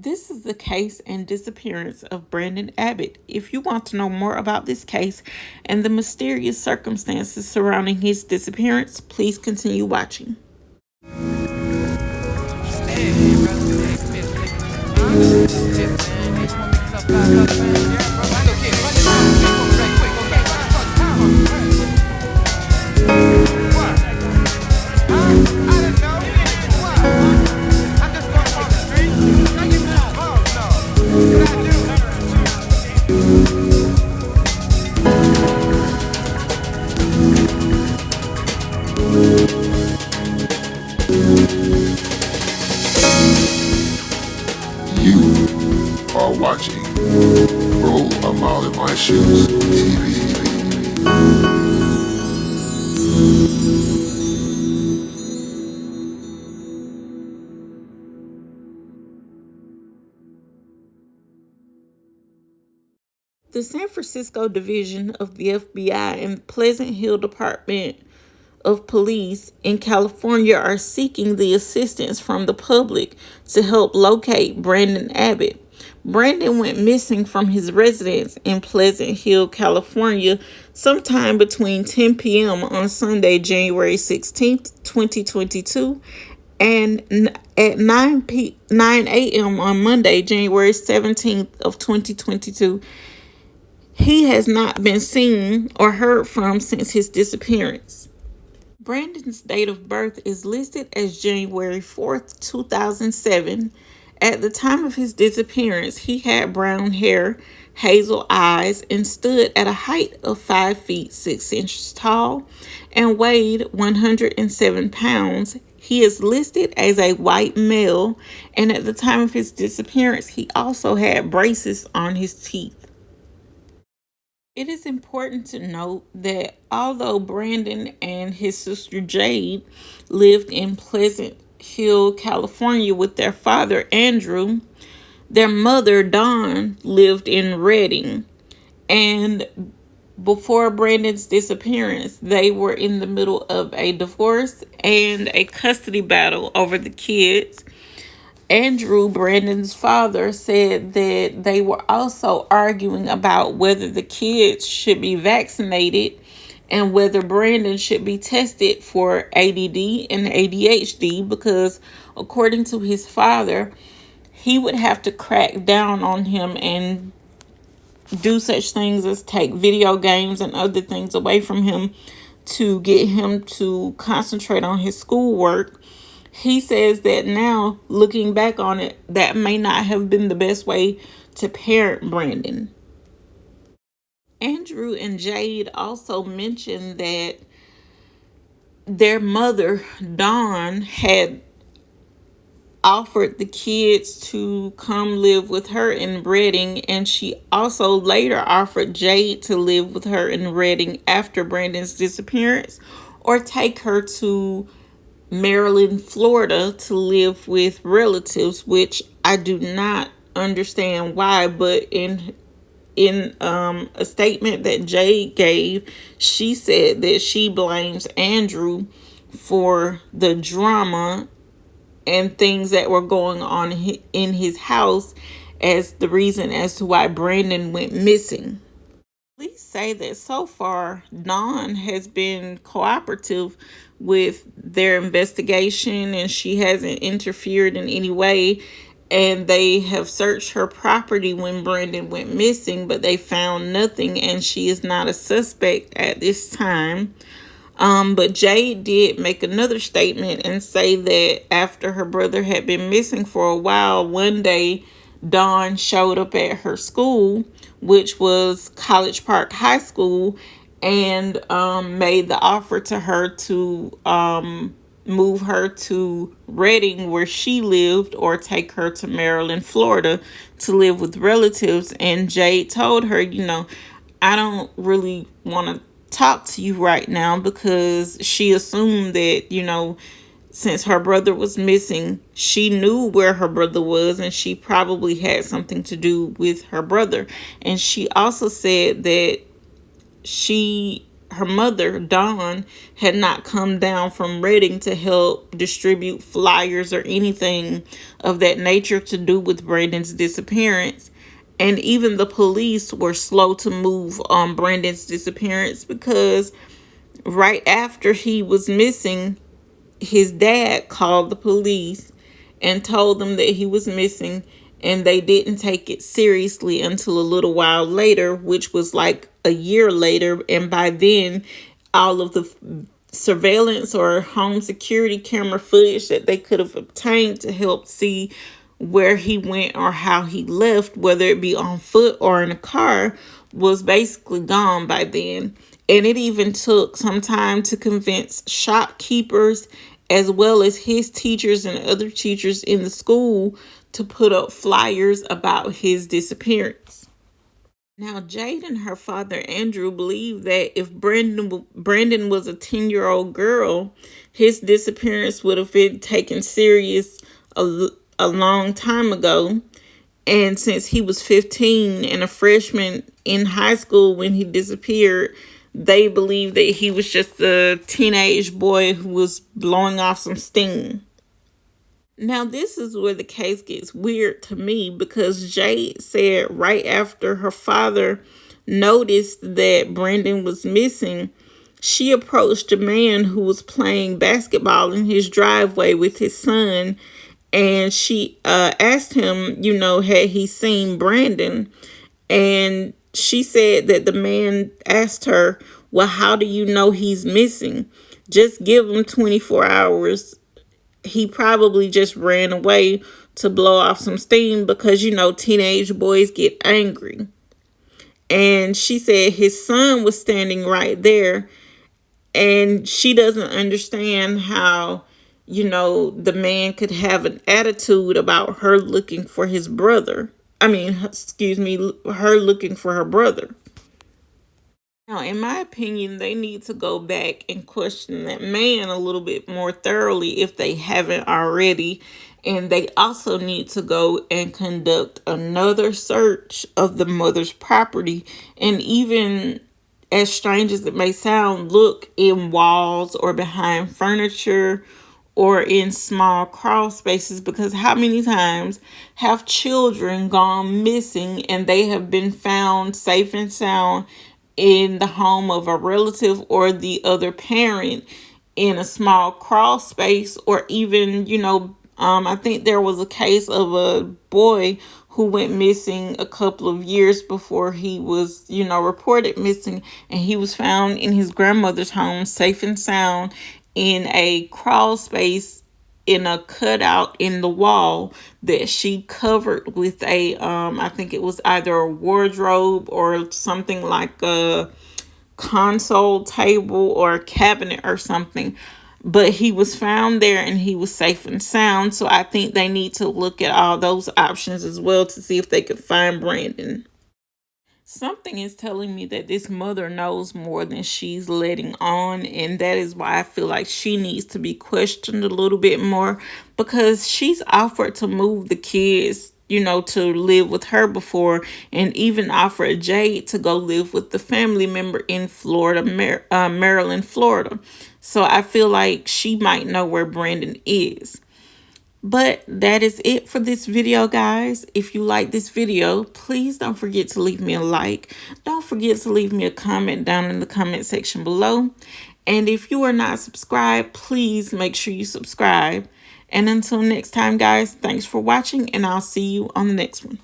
This is the case and disappearance of Brandon Abbett. If you want to know more about this case and the mysterious circumstances surrounding his disappearance, please continue watching. You are watching Roll a Mile in My Shoes TV. The San Francisco Division of the FBI and Pleasant Hill Department of Police in California are seeking the assistance from the public to help locate Brandon Abbett. Brandon went missing from his residence in Pleasant Hill, California, sometime between 10 p.m. on Sunday, January 16th, 2022, and at 9 a.m. on Monday, January 17th of 2022. He has not been seen or heard from since his disappearance. Brandon's date of birth is listed as January 4th, 2007. At the time of his disappearance, he had brown hair, hazel eyes, and stood at a height of 5 feet 6 inches tall and weighed 107 pounds. He is listed as a white male, and at the time of his disappearance, he also had braces on his teeth. It is important to note that although Brandon and his sister Jade lived in Pleasant Hill, California with their father Andrew, their mother Dawn lived in Redding. And before Brandon's disappearance, they were in the middle of a divorce and a custody battle over the kids. Andrew, Brandon's father, said that they were also arguing about whether the kids should be vaccinated and whether Brandon should be tested for ADD and ADHD because, according to his father, he would have to crack down on him and do such things as take video games and other things away from him to get him to concentrate on his schoolwork. He says that now, looking back on it, that may not have been the best way to parent Brandon. Andrew and Jade also mentioned that their mother, Dawn, had offered the kids to come live with her in Redding, and she also later offered Jade to live with her in Redding after Brandon's disappearance, or take her to Maryland, Florida to live with relatives, which I do not understand why, but in a statement that Jade gave, she said that she blames Andrew for the drama and things that were going on in his house as the reason as to why Brandon went missing. Police say that so far, Dawn has been cooperative with their investigation and she hasn't interfered in any way. And they have searched her property when Brandon went missing, but they found nothing and she is not a suspect at this time. But Jade did make another statement and say that after her brother had been missing for a while, one day Dawn showed up at her school, which was College Park High School, and made the offer to her to move her to Redding where she lived, or take her to Maryland, Florida to live with relatives. And Jade told her, I don't really want to talk to you right now, because she assumed that, since her brother was missing, she knew where her brother was and she probably had something to do with her brother. And she also said that her mother, Dawn, had not come down from Reading to help distribute flyers or anything of that nature to do with Brandon's disappearance. And even the police were slow to move on Brandon's disappearance because right after he was missing, his dad called the police and told them that he was missing, and they didn't take it seriously until a little while later, which was like a year later. And by then, all of the surveillance or home security camera footage that they could have obtained to help see where he went or how he left, whether it be on foot or in a car, was basically gone by then. And it even took some time to convince shopkeepers as well as his teachers and other teachers in the school to put up flyers about his disappearance. Now, Jade and her father, Andrew, believed that if Brandon was a 10-year-old girl, his disappearance would have been taken serious a long time ago. And since he was 15 and a freshman in high school when he disappeared, they believed that he was just a teenage boy who was blowing off some steam. Now, this is where the case gets weird to me, because Jade said right after her father noticed that Brandon was missing, she approached a man who was playing basketball in his driveway with his son, and she asked him, had he seen Brandon? And she said that the man asked her, well, how do you know he's missing? Just give him 24 hours. He probably just ran away to blow off some steam because, teenage boys get angry. And she said his son was standing right there, and she doesn't understand how, the man could have an attitude about her looking for his brother. Her looking for her brother. Now, in my opinion, they need to go back and question that man a little bit more thoroughly if they haven't already. And they also need to go and conduct another search of the mother's property. And even, as strange as it may sound, look in walls or behind furniture or in small crawl spaces, because how many times have children gone missing and they have been found safe and sound in the home of a relative or the other parent in a small crawl space? Or even, I think there was a case of a boy who went missing a couple of years before he was, reported missing, and he was found in his grandmother's home safe and sound in a crawl space in a cutout in the wall that she covered with a I think it was either a wardrobe or something like a console table or a cabinet or something. But he was found there and he was safe and sound. So I think they need to look at all those options as well to see if they could find Brandon. Something is telling me that this mother knows more than she's letting on, and that is why I feel like she needs to be questioned a little bit more, because she's offered to move the kids, to live with her before, and even offered Jade to go live with the family member in Florida, Maryland, Florida. So I feel like she might know where Brandon is. But that is it for this video, guys. If you like this video, please don't forget to leave me a like. Don't forget to leave me a comment down in the comment section below. And if you are not subscribed, please make sure you subscribe. And until next time, guys, thanks for watching, and I'll see you on the next one.